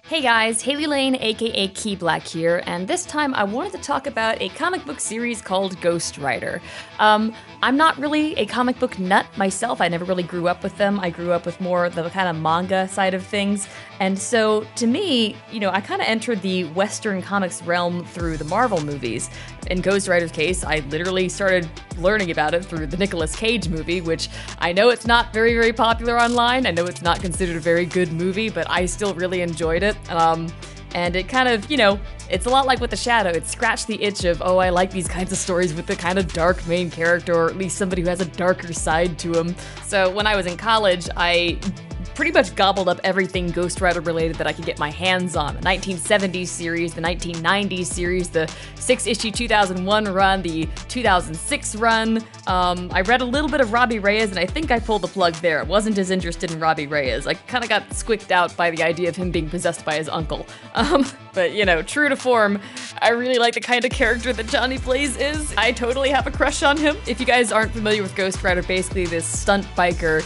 Hey guys, Hailey Lain, aka Key Black here, and this time I wanted to talk about a comic book series called Ghost Rider. I'm not really a comic book nut myself. I never really grew up with them. I grew up with more the kind of manga side of things. And so to me, I kind of entered the Western comics realm through the Marvel movies. In Ghost Rider's case, I literally started learning about it through the Nicolas Cage movie, which I know it's not very, very popular online. I know it's not considered a very good movie, but I still really enjoyed it. And it kind of, it's a lot like with The Shadow. It scratched the itch of, I like these kinds of stories with the kind of dark main character, or at least somebody who has a darker side to him. So when I was in college, I pretty much gobbled up everything Ghost Rider related that I could get my hands on. The 1970s series, the 1990s series, the 6-issue 2001 run, the 2006 run. I read a little bit of Robbie Reyes, and I think I pulled the plug there. I wasn't as interested in Robbie Reyes. I kind of got squicked out by the idea of him being possessed by his uncle. But true to form, I really like the kind of character that Johnny Blaze is. I totally have a crush on him. If you guys aren't familiar with Ghost Rider, basically this stunt biker,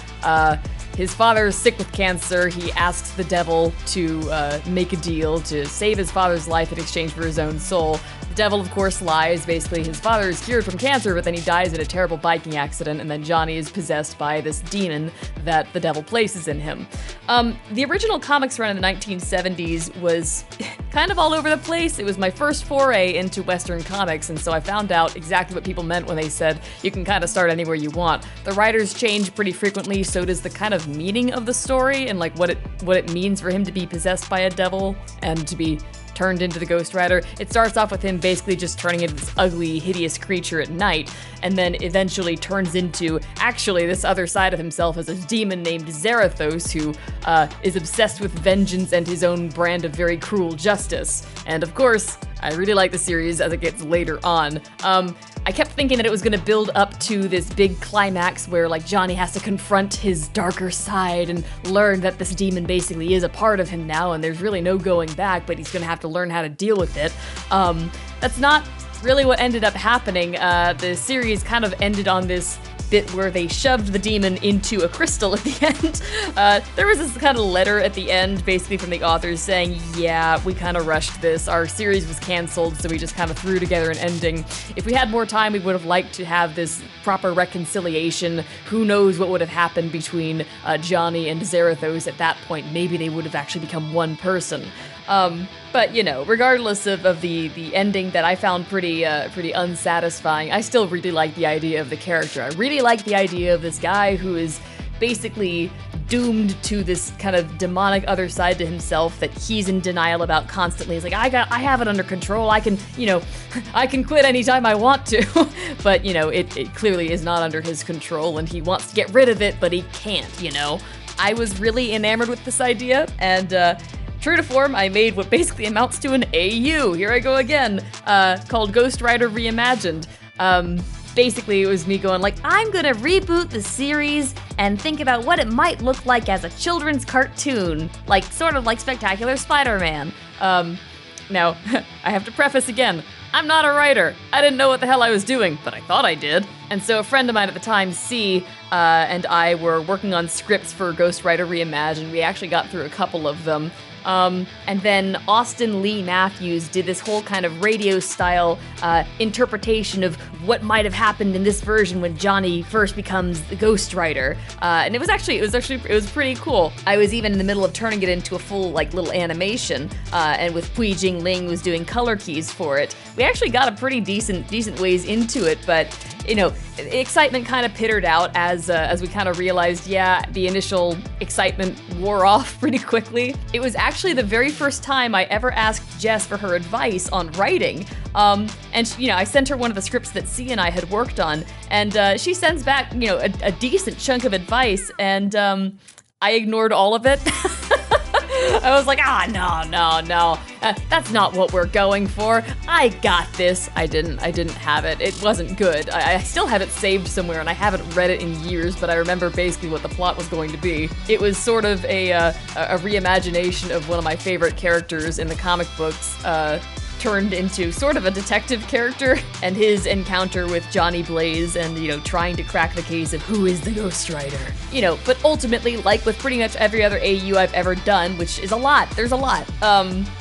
his father is sick with cancer. He asks the devil to make a deal to save his father's life in exchange for his own soul. The devil, of course, lies. Basically, his father is cured from cancer, but then he dies in a terrible biking accident, and then Johnny is possessed by this demon that the devil places in him. The original comics run in the 1970s was kind of all over the place. It was my first foray into Western comics, and so I found out exactly what people meant when they said you can kind of start anywhere you want. The writers change pretty frequently, so does the kind of meaning of the story and like what it means for him to be possessed by a devil and to be turned into the Ghost Rider. It starts off with him basically just turning into this ugly, hideous creature at night, and then eventually turns into actually this other side of himself as a demon named Zarathos, who is obsessed with vengeance and his own brand of very cruel justice. And of course, I really like the series as it gets later on. I kept thinking that it was going to build up to this big climax where like Johnny has to confront his darker side and learn that this demon basically is a part of him now and there's really no going back, but he's going to have to learn how to deal with it. That's not really what ended up happening. The series kind of ended on this bit where they shoved the demon into a crystal at the end. There was this kind of letter at the end, basically from the authors saying, yeah, we kind of rushed this. Our series was canceled, so we just kind of threw together an ending. If we had more time, we would have liked to have this proper reconciliation. Who knows what would have happened between Johnny and Zarathos at that point. Maybe they would have actually become one person. But regardless of the ending that I found pretty unsatisfying, I still really like the idea of the character. I really like the idea of this guy who is basically doomed to this kind of demonic other side to himself that he's in denial about constantly. He's like, I have it under control. I can quit anytime I want to. But, it clearly is not under his control and he wants to get rid of it, but he can't, I was really enamored with this idea, and true to form, I made what basically amounts to an AU, here I go again, called Ghost Rider Reimagined. Basically, it was me going like, I'm gonna reboot the series and think about what it might look like as a children's cartoon, sort of like Spectacular Spider-Man. Now, I have to preface again, I'm not a writer. I didn't know what the hell I was doing, but I thought I did. And so a friend of mine at the time, C, and I were working on scripts for Ghost Rider Reimagined. We actually got through a couple of them. And then Austin Lee Matthews did this whole kind of radio-style interpretation of what might have happened in this version when Johnny first becomes the Ghost Rider. And it was pretty cool. I was even in the middle of turning it into a full little animation, and with Pui Jing Ling was doing color keys for it. We actually got a pretty decent ways into it, but the excitement kind of pittered out as we kind of realized, the initial excitement wore off pretty quickly. It was actually the very first time I ever asked Jess for her advice on writing. And I sent her one of the scripts that C and I had worked on, and she sends back, a decent chunk of advice, and I ignored all of it. I was like, no, that's not what we're going for. I got this. I didn't have it. It wasn't good. I still have it saved somewhere, and I haven't read it in years, but I remember basically what the plot was going to be. It was sort of a reimagination of one of my favorite characters in the comic books, turned into sort of a detective character, and his encounter with Johnny Blaze and, trying to crack the case of who is the Ghost Rider. But ultimately, like with pretty much every other AU I've ever done, which is a lot, there's a lot,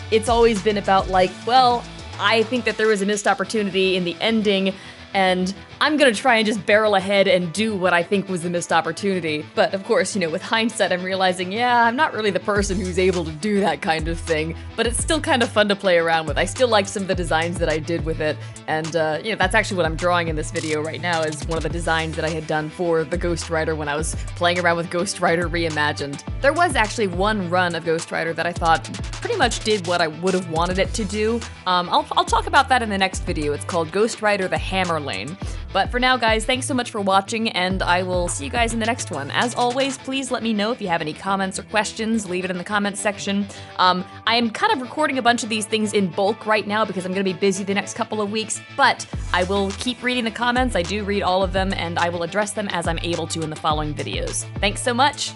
it's always been about I think that there was a missed opportunity in the ending, and I'm gonna try and just barrel ahead and do what I think was the missed opportunity. But of course, with hindsight, I'm realizing, I'm not really the person who's able to do that kind of thing, but it's still kind of fun to play around with. I still like some of the designs that I did with it, and that's actually what I'm drawing in this video right now, is one of the designs that I had done for the Ghost Rider when I was playing around with Ghost Rider Reimagined. There was actually one run of Ghost Rider that I thought pretty much did what I would have wanted it to do. I'll talk about that in the next video. It's called Ghost Rider the Hammer Lane. But for now, guys, thanks so much for watching, and I will see you guys in the next one. As always, please let me know if you have any comments or questions. Leave it in the comments section. I am kind of recording a bunch of these things in bulk right now because I'm going to be busy the next couple of weeks, but I will keep reading the comments. I do read all of them, and I will address them as I'm able to in the following videos. Thanks so much!